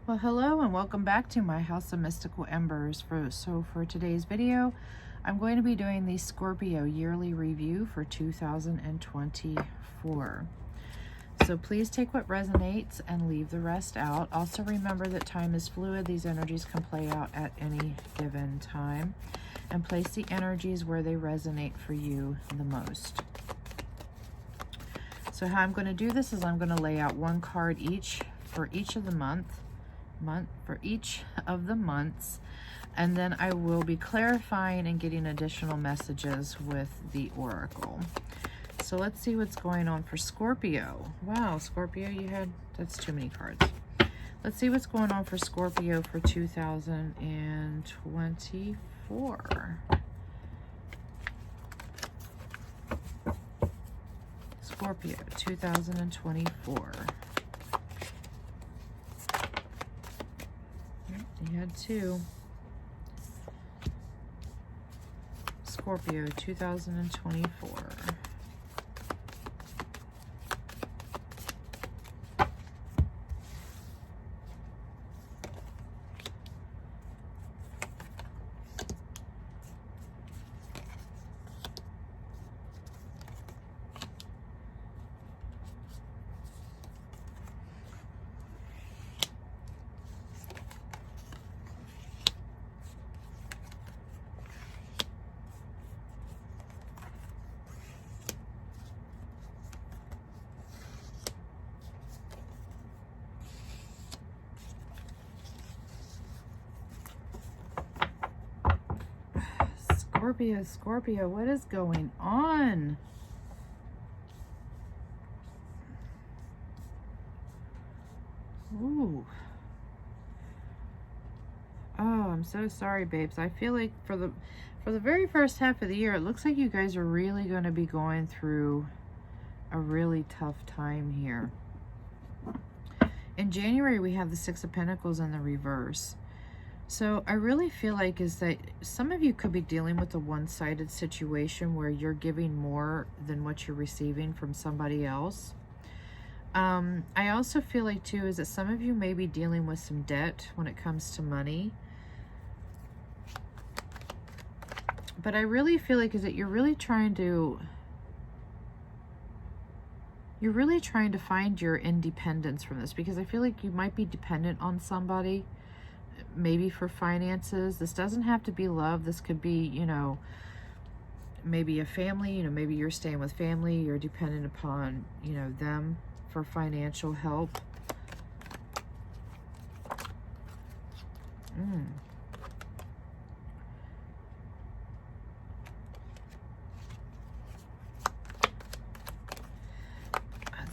Well, hello and welcome back to my House of Mystical Embers. For today's video, I'm going to be doing the Scorpio yearly review for 2024. So please take what resonates and leave the rest out. Also remember that time is fluid. These energies can play out at any given time. And place the energies where they resonate for you the most. So how I'm going to do this is I'm going to lay out one card each for each of the months, and then I will be clarifying and getting additional messages with the oracle. So let's see what's going on for Scorpio. Wow, Scorpio, that's too many cards. Let's see what's going on for Scorpio for 2024. Scorpio 2024. You had two. Scorpio 2024. Scorpio, what is going on? Ooh. Oh, I'm so sorry, babes. I feel like for the very first half of the year, it looks like you guys are really going to be going through a really tough time here. In January, we have the Six of Pentacles in the reverse. So I really feel like is that some of you could be dealing with a one-sided situation where you're giving more than what you're receiving from somebody else. I also feel like too is that some of you may be dealing with some debt when it comes to money. But I really feel like is that you're really trying to find your independence from this, because I feel like you might be dependent on somebody. Maybe for finances. This doesn't have to be love. This could be, you know, maybe a family, you know, maybe you're staying with family, you're dependent upon, you know, them for financial help.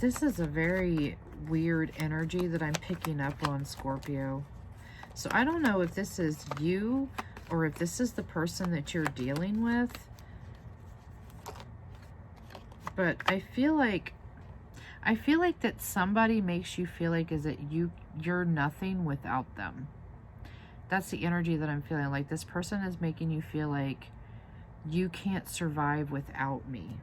This is a very weird energy that I'm picking up on, Scorpio. So I don't know if this is you or if this is the person that you're dealing with. But I feel like that somebody makes you feel like is that you're nothing without them. That's the energy that I'm feeling. Like this person is making you feel like you can't survive without me.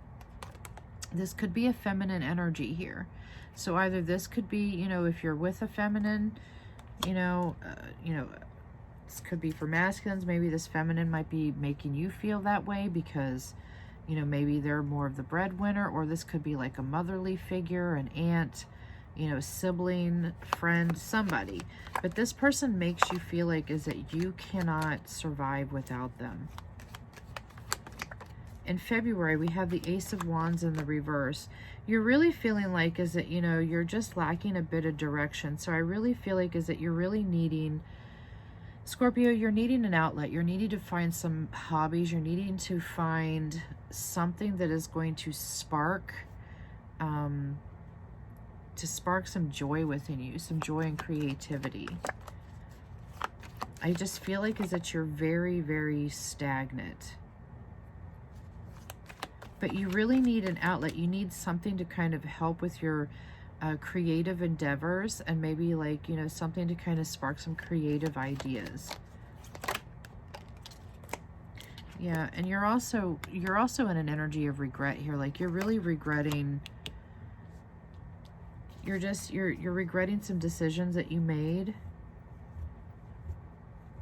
This could be a feminine energy here. So either this could be, you know, if you're with a feminine, you know, this could be for masculines. Maybe this feminine might be making you feel that way because, you know, maybe they're more of the breadwinner, or this could be like a motherly figure, an aunt, you know, sibling, friend, somebody. But this person makes you feel like is that you cannot survive without them. In February, we have the Ace of Wands in the reverse. You're really feeling like is that, you know, you're just lacking a bit of direction. So I really feel like is that you're really needing, Scorpio, you're needing an outlet. You're needing to find some hobbies. You're needing to find something that is going to spark some joy within you, some joy and creativity. I just feel like is that you're very, very stagnant. But you really need an outlet. You need something to kind of help with your creative endeavors, and maybe like, you know, something to kind of spark some creative ideas. Yeah, and you're also in an energy of regret here. Like you're really regretting, you're regretting some decisions that you made.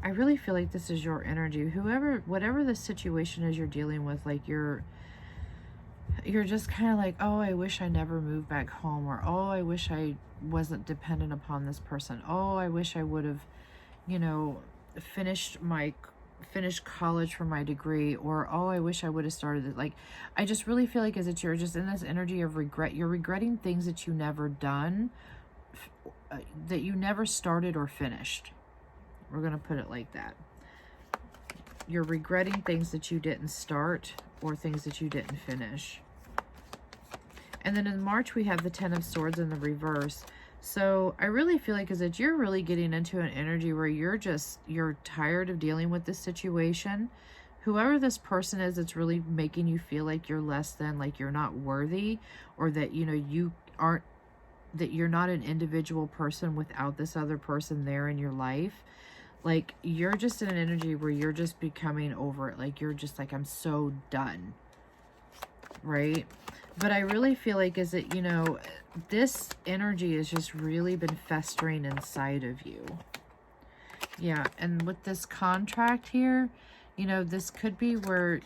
I really feel like this is your energy. Whatever the situation is you're dealing with, like you're just kind of like, oh, I wish I never moved back home, or oh, I wish I wasn't dependent upon this person. Oh, I wish I would have, you know, finished college for my degree, or oh, I wish I would have started it. Like, I just really feel like you're just in this energy of regret. You're regretting things that you never done, that you never started or finished. We're going to put it like that. You're regretting things that you didn't start or things that you didn't finish. And then in March, we have the 10 of Swords in the reverse. So I really feel like that you're really getting into an energy where you're tired of dealing with this situation. Whoever this person is, it's really making you feel like you're less than, like you're not worthy, or that, you know, that you're not an individual person without this other person there in your life. Like, you're just in an energy where you're just becoming over it. Like, you're just like, I'm so done. Right? But I really feel like you know, this energy has just really been festering inside of you. Yeah, and with this contract here, you know, this could be where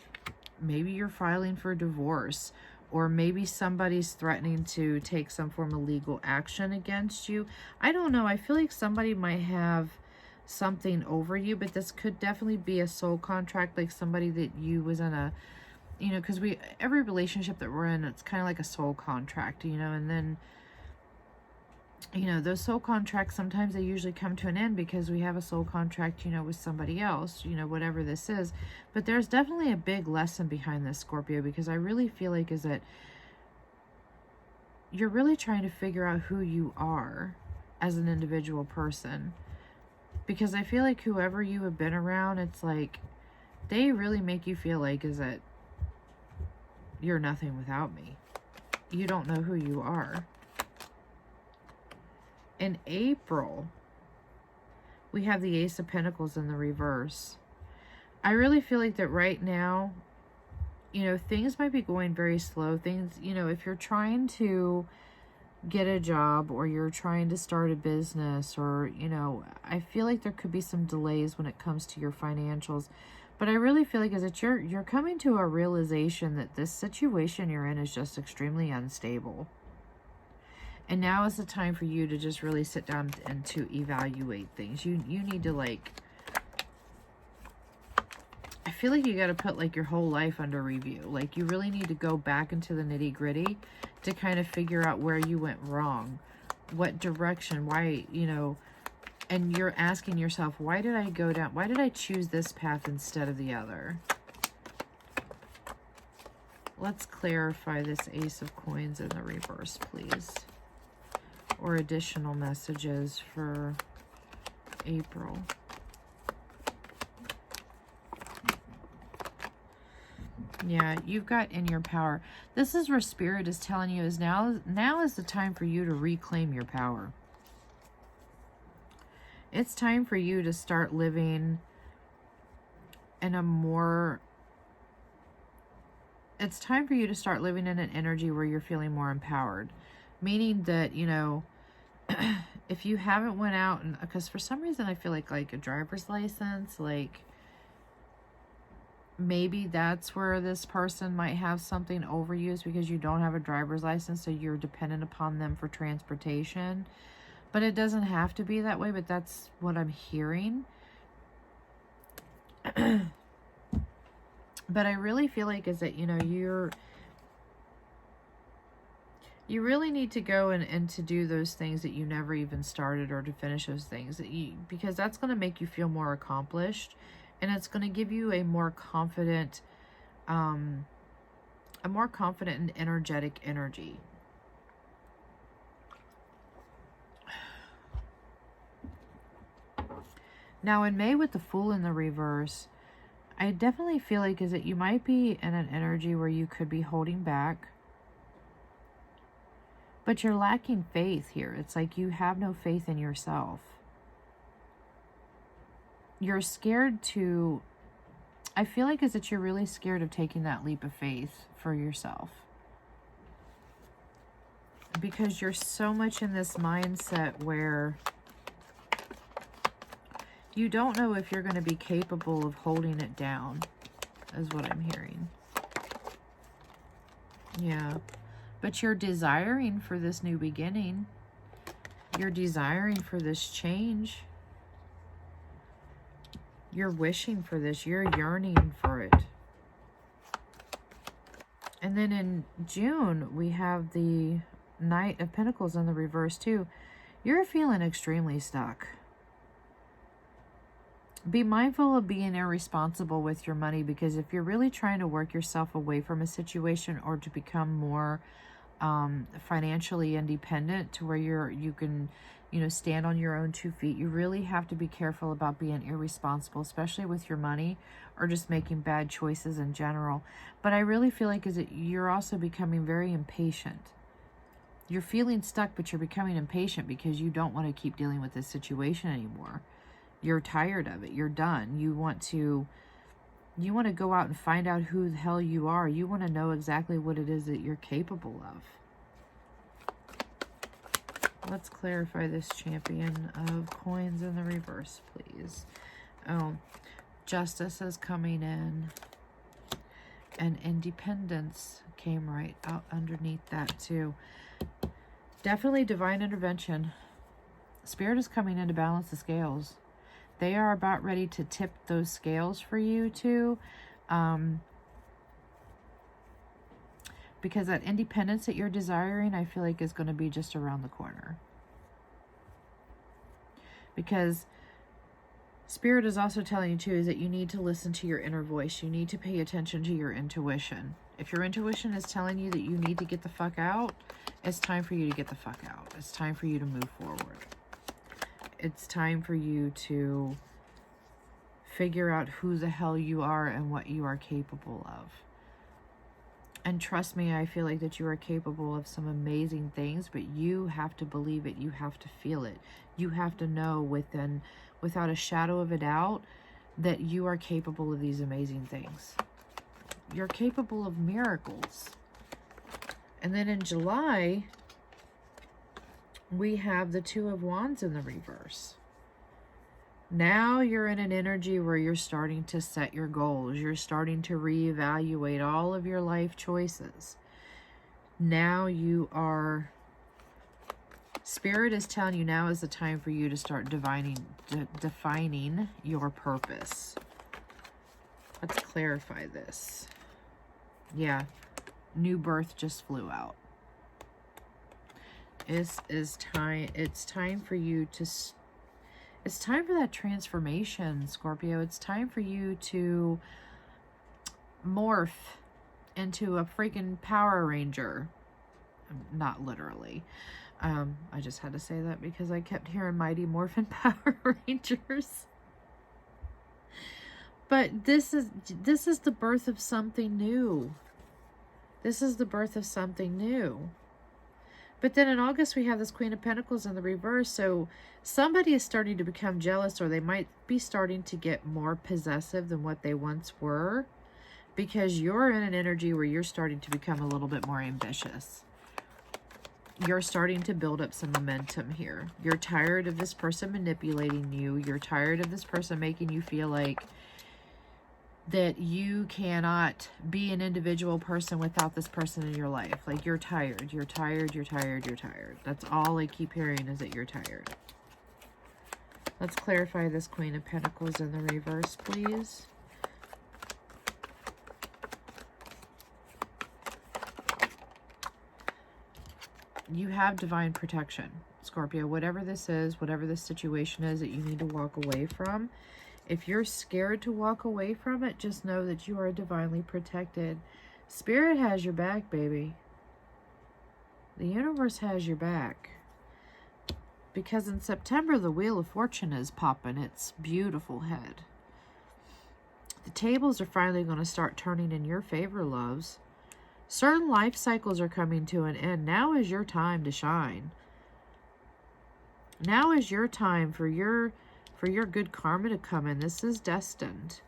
maybe you're filing for divorce, or maybe somebody's threatening to take some form of legal action against you. I don't know. I feel like somebody might have something over you, but this could definitely be a soul contract, like somebody that you was in a, you know, because every relationship that we're in, it's kind of like a soul contract, you know. And then, you know, those soul contracts, sometimes they usually come to an end because we have a soul contract, you know, with somebody else, you know, whatever this is. But there's definitely a big lesson behind this, Scorpio, because I really feel like that you're really trying to figure out who you are as an individual person. Because I feel like whoever you have been around, it's like they really make you feel like that you're nothing without me. You don't know who you are. In April, we have the Ace of Pentacles in the reverse. I really feel like that right now, you know, things might be going very slow. Things, you know, if you're trying to get a job, or you're trying to start a business, or, you know, I feel like there could be some delays when it comes to your financials. But I really feel like that you're coming to a realization that this situation you're in is just extremely unstable. And now is the time for you to just really sit down and to evaluate things. You need to, like, I feel like you got to put like your whole life under review. Like, you really need to go back into the nitty gritty to kind of figure out where you went wrong, what direction, why, you know, and you're asking yourself, why did I choose this path instead of the other? Let's clarify this Ace of Coins in the reverse, please. Or additional messages for April. Yeah, you've got in your power. This is where Spirit is telling you is now is the time for you to reclaim your power. It's time for you to start living in a more, it's time for you to start living in an energy where you're feeling more empowered. Meaning that, you know, if you haven't went out, and because for some reason I feel like a driver's license, like maybe that's where this person might have something over you, is because you don't have a driver's license, so you're dependent upon them for transportation. But it doesn't have to be that way, but that's what I'm hearing. But I really feel like that, you know, you really need to go and to do those things that you never even started, or to finish those things because that's going to make you feel more accomplished, and it's going to give you a more confident and energetic energy. Now in May, with the Fool in the reverse, I definitely feel like that you might be in an energy where you could be holding back, but you're lacking faith here. It's like you have no faith in yourself. You're scared to, I feel like that you're really scared of taking that leap of faith for yourself. Because you're so much in this mindset where You don't know if you're going to be capable of holding it down, is what I'm hearing. Yeah. But you're desiring for this new beginning. You're desiring for this change. You're wishing for this. You're yearning for it. And then in June, we have the Knight of Pentacles in the reverse too. You're feeling extremely stuck. Be mindful of being irresponsible with your money, because if you're really trying to work yourself away from a situation or to become more financially independent to where you can, you know, stand on your own 2 feet, you really have to be careful about being irresponsible, especially with your money, or just making bad choices in general. But I really feel like you're also becoming very impatient. You're feeling stuck, but you're becoming impatient because you don't want to keep dealing with this situation anymore. You're tired of it. You're done. You want to go out and find out who the hell you are. You want to know exactly what it is that you're capable of. Let's clarify this Champion of Coins in the reverse, please. Oh, Justice is coming in. And Independence came right out underneath that too. Definitely divine intervention. Spirit is coming in to balance the scales. They are about ready to tip those scales for you too. Because that independence that you're desiring, I feel like is going to be just around the corner. Because Spirit is also telling you too is that you need to listen to your inner voice. You need to pay attention to your intuition. If your intuition is telling you that you need to get the fuck out, it's time for you to get the fuck out. It's time for you to move forward. It's time for you to figure out who the hell you are and what you are capable of. And trust me, I feel like that you are capable of some amazing things, but you have to believe it. You have to feel it. You have to know without a shadow of a doubt that you are capable of these amazing things. You're capable of miracles. And then in July, we have the Two of Wands in the reverse. Now you're in an energy where you're starting to set your goals. You're starting to reevaluate all of your life choices. Now you are... Spirit is telling you now is the time for you to start defining your purpose. Let's clarify this. Yeah, new birth just flew out. It's time for you to... It's time for that transformation, Scorpio. It's time for you to morph into a freaking Power Ranger. Not literally. I just had to say that because I kept hearing Mighty Morphin Power Rangers. But this is the birth of something new. This is the birth of something new. But then in August, we have this Queen of Pentacles in the reverse. So somebody is starting to become jealous, or they might be starting to get more possessive than what they once were, because you're in an energy where you're starting to become a little bit more ambitious. You're starting to build up some momentum here. You're tired of this person manipulating you. You're tired of this person making you feel like that you cannot be an individual person without this person in your life. Like, you're tired, you're tired, you're tired, you're tired. That's all I keep hearing, is that you're tired. Let's clarify this Queen of Pentacles in the reverse, please. You have divine protection, Scorpio. Whatever this is, whatever this situation is that you need to walk away from, if you're scared to walk away from it, just know that you are divinely protected. Spirit has your back, baby. The universe has your back. Because in September, the Wheel of Fortune is popping its beautiful head. The tables are finally going to start turning in your favor, loves. Certain life cycles are coming to an end. Now is your time to shine. Now is your time for your good karma to come in. This is destined.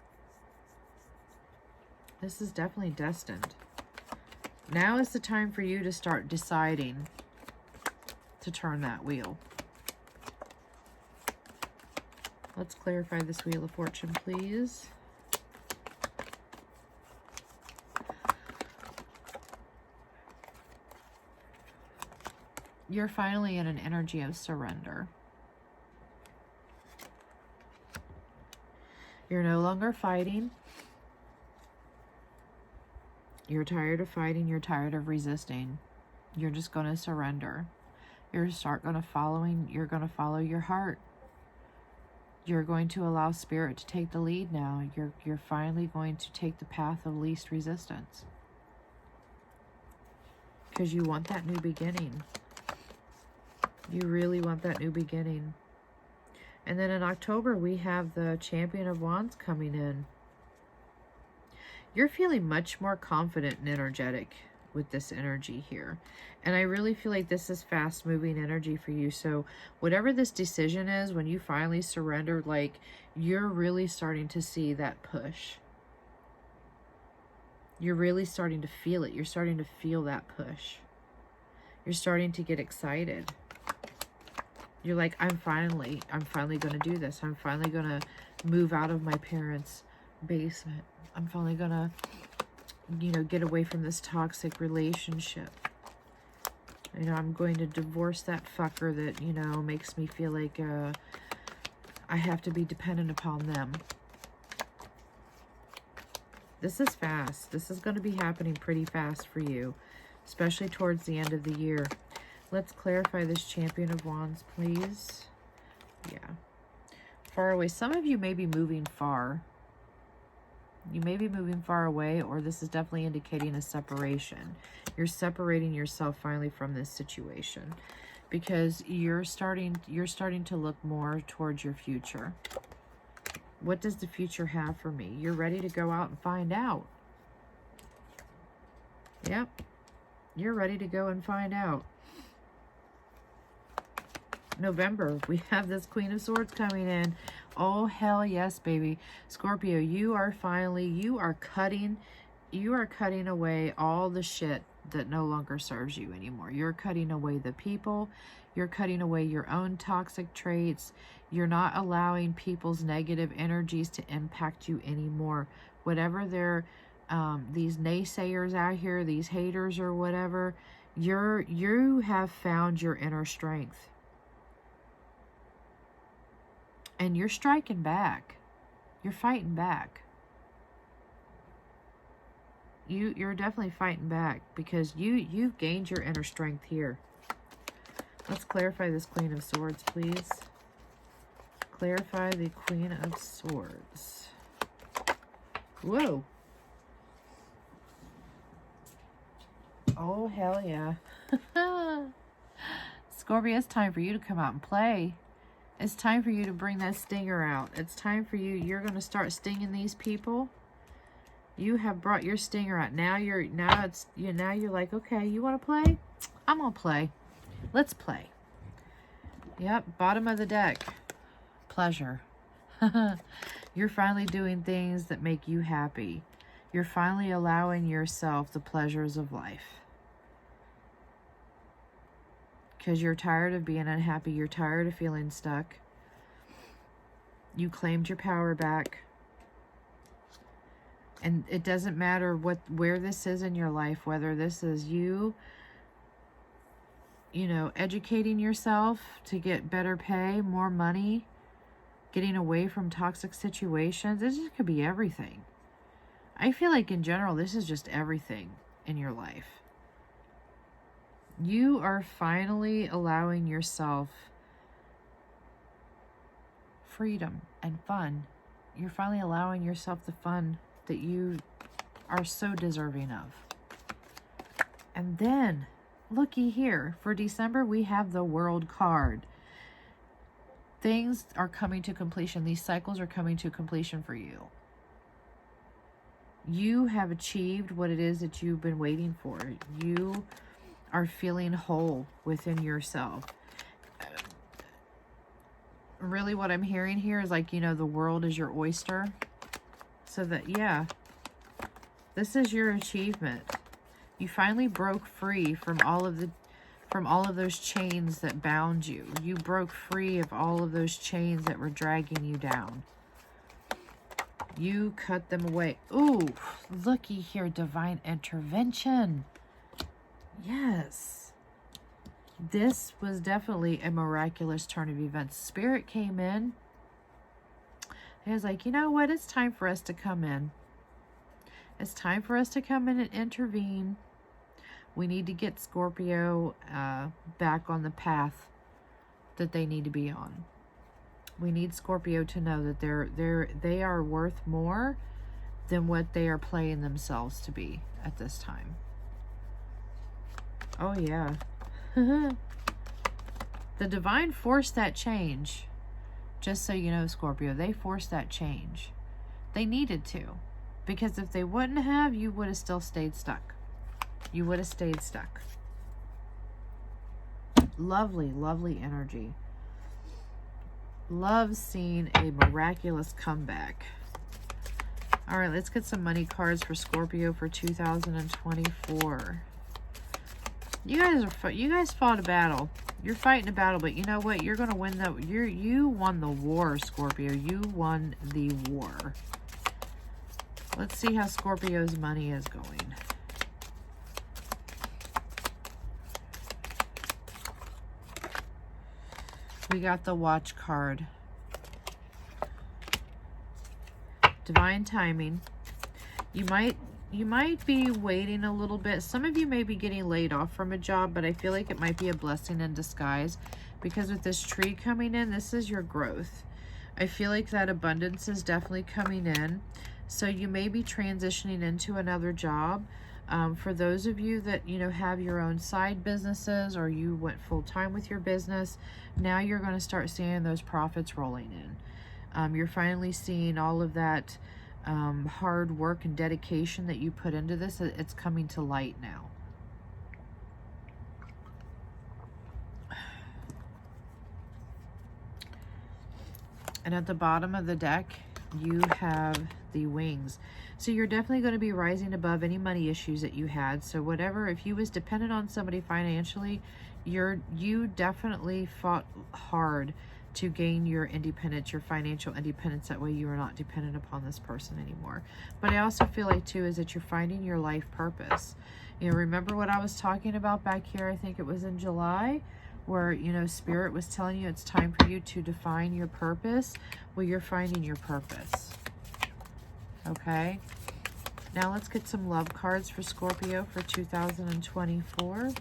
This is definitely destined. Now is the time for you to start deciding to turn that wheel. Let's clarify this Wheel of Fortune, please. You're finally in an energy of surrender. You're no longer fighting. You're tired of fighting. You're tired of resisting. You're just going to surrender. You're going to follow your heart. You're going to allow spirit to take the lead now. You're finally going to take the path of least resistance. Because you want that new beginning. You really want that new beginning. And then in October, we have the Champion of Wands coming in. You're feeling much more confident and energetic with this energy here. And I really feel like this is fast moving energy for you. So whatever this decision is, when you finally surrender, like, you're really starting to see that push. You're really starting to feel it. You're starting to feel that push. You're starting to get excited. You're like, I'm finally going to do this. I'm finally going to move out of my parents' basement. I'm finally going to, you know, get away from this toxic relationship. You know, I'm going to divorce that fucker that, you know, makes me feel like I have to be dependent upon them. This is fast. This is going to be happening pretty fast for you, especially towards the end of the year. Let's clarify this Champion of Wands, please. Yeah. Far away. Some of you may be moving far. You may be moving far away, or this is definitely indicating a separation. You're separating yourself finally from this situation because you're starting to look more towards your future. What does the future have for me? You're ready to go out and find out. Yep. You're ready to go and find out. November, we have this Queen of Swords coming in. Oh, hell yes, baby. Scorpio, you are cutting away all the shit that no longer serves you anymore. You're cutting away the people. You're cutting away your own toxic traits. You're not allowing people's negative energies to impact you anymore. Whatever they're, these naysayers out here, these haters or whatever, you have found your inner strength. And you're striking back. You're fighting back. You're definitely fighting back because you've gained your inner strength here. Let's clarify this Queen of Swords, please. Clarify the Queen of Swords. Whoa. Oh, hell yeah. Scorpio, it's time for you to come out and play. It's time for you to bring that stinger out. It's time for you. You're going to start stinging these people. You have brought your stinger out. Now you're like, okay, you want to play? I'm going to play. Let's play. Yep, bottom of the deck. Pleasure. You're finally doing things that make you happy. You're finally allowing yourself the pleasures of life. Because you're tired of being unhappy. You're tired of feeling stuck. You claimed your power back. And it doesn't matter where this is in your life, whether this is you know, educating yourself to get better pay, more money, getting away from toxic situations. This just could be everything. I feel like in general, this is just everything in your life. You are finally allowing yourself freedom and fun. You're finally allowing yourself the fun that you are so deserving of. And then, looky here, for December, we have the World card. Things are coming to completion. These cycles are coming to completion for you. You have achieved what it is that you've been waiting for. You are feeling whole within yourself. Really what I'm hearing here is like, you know, the world is your oyster. So that, yeah, this is your achievement. You finally broke free from all of from all of those chains that bound you. You broke free of all of those chains that were dragging you down. You cut them away. Ooh, looky here, divine intervention. Yes. This was definitely a miraculous turn of events. Spirit came in. It was like, you know what? It's time for us to come in. It's time for us to come in and intervene. We need to get Scorpio back on the path that they need to be on. We need Scorpio to know that they are worth more than what they are playing themselves to be at this time. Oh, yeah. The divine forced that change. Just so you know, Scorpio, they forced that change. They needed to. Because if they wouldn't have, you would have still stayed stuck. You would have stayed stuck. Lovely, lovely energy. Love seeing a miraculous comeback. All right, let's get some money cards for Scorpio for 2024. You guys fought a battle. You're fighting a battle, but you know what? You're gonna win the. You won the war, Scorpio. You won the war. Let's see how Scorpio's money is going. We got the Watch card. Divine timing. You might be waiting a little bit. Some of you may be getting laid off from a job, but I feel like it might be a blessing in disguise, because with this tree coming in, this is your growth. I feel like that abundance is definitely coming in. So you may be transitioning into another job. For those of you that, you know, have your own side businesses, or you went full-time with your business, now you're going to start seeing those profits rolling in. You're finally seeing all of that hard work and dedication that you put into this. It's coming to light now. And at the bottom of the deck, you have the Wings. So you're definitely going to be rising above any money issues that you had. So whatever, if you was dependent on somebody financially, you definitely fought hard to gain your independence, your financial independence. That way you are not dependent upon this person anymore. But I also feel like too is that you're finding your life purpose. You know, remember what I was talking about back here, I think it was in July, where, you know, Spirit was telling you it's time for you to define your purpose. Well, you're finding your purpose. Okay. Now let's get some love cards for Scorpio for 2024.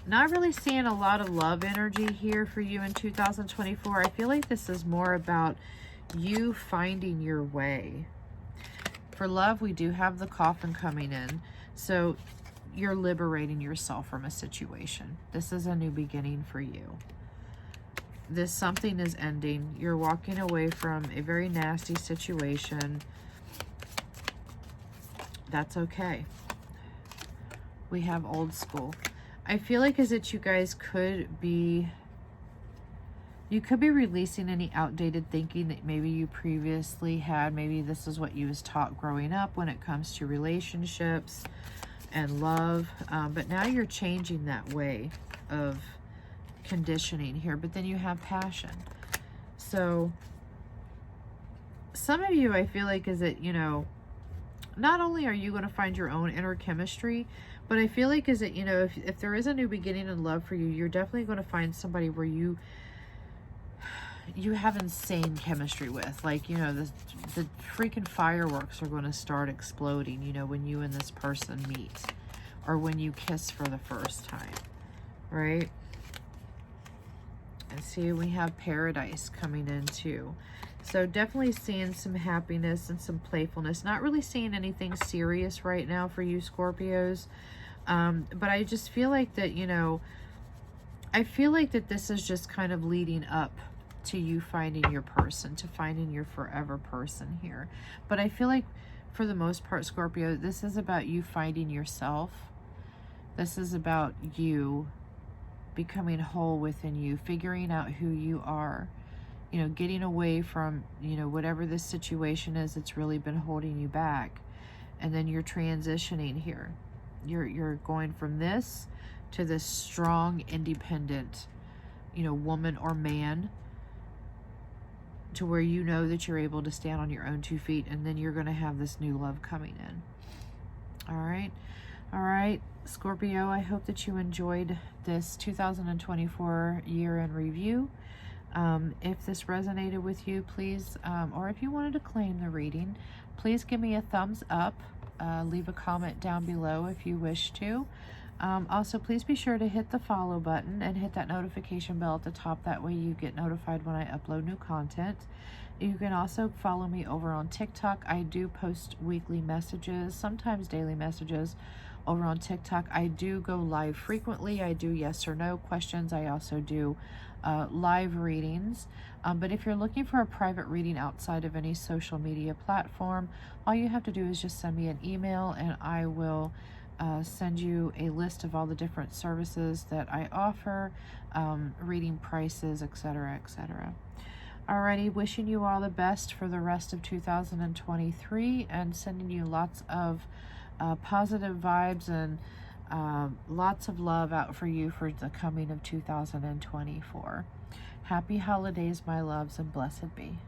Not really seeing a lot of love energy here for you in 2024. I feel like this is more about you finding your way. For love, we do have the Coffin coming in. So you're liberating yourself from a situation. This is a new beginning for you. This something is ending. You're walking away from a very nasty situation. That's okay. We have Old School. I feel like as that you guys could be, you could be releasing any outdated thinking that maybe you previously had. Maybe this is what you was taught growing up when it comes to relationships and love. But now you're changing that way of conditioning here. But then you have passion. So some of you, I feel like, is that, you know, not only are you going to find your own inner chemistry, but I feel like is that, you know, if there is a new beginning in love for you, you're definitely going to find somebody where you have insane chemistry with. Like, you know, the freaking fireworks are going to start exploding, you know, when you and this person meet, or when you kiss for the first time, right? And see, we have Paradise coming in too. So definitely seeing some happiness and some playfulness. Not really seeing anything serious right now for you Scorpios. But I just feel like that, you know, I feel like that this is just kind of leading up to you finding your person, to finding your forever person here. But I feel like for the most part, Scorpio, this is about you finding yourself. This is about you becoming whole within you, figuring out who you are. You know, getting away from, you know, whatever this situation is that's really been holding you back. And then you're transitioning here. You're going from this to this strong, independent, you know, woman or man, to where you know that you're able to stand on your own 2 feet, and then you're going to have this new love coming in. All right, Scorpio, I hope that you enjoyed this 2024 year in review. If this resonated with you, please, or if you wanted to claim the reading, please give me a thumbs up. Leave a comment down below if you wish to. Also, please be sure to hit the follow button and hit that notification bell at the top. That way you get notified when I upload new content. You can also follow me over on TikTok. I do post weekly messages, sometimes daily messages over on TikTok. I do go live frequently. I do yes or no questions. I also do live readings. But if you're looking for a private reading outside of any social media platform, all you have to do is just send me an email, and I will send you a list of all the different services that I offer, reading prices, etc., etc. Alrighty, wishing you all the best for the rest of 2023, and sending you lots of positive vibes and lots of love out for you for the coming of 2024. Happy holidays, my loves, and blessed be.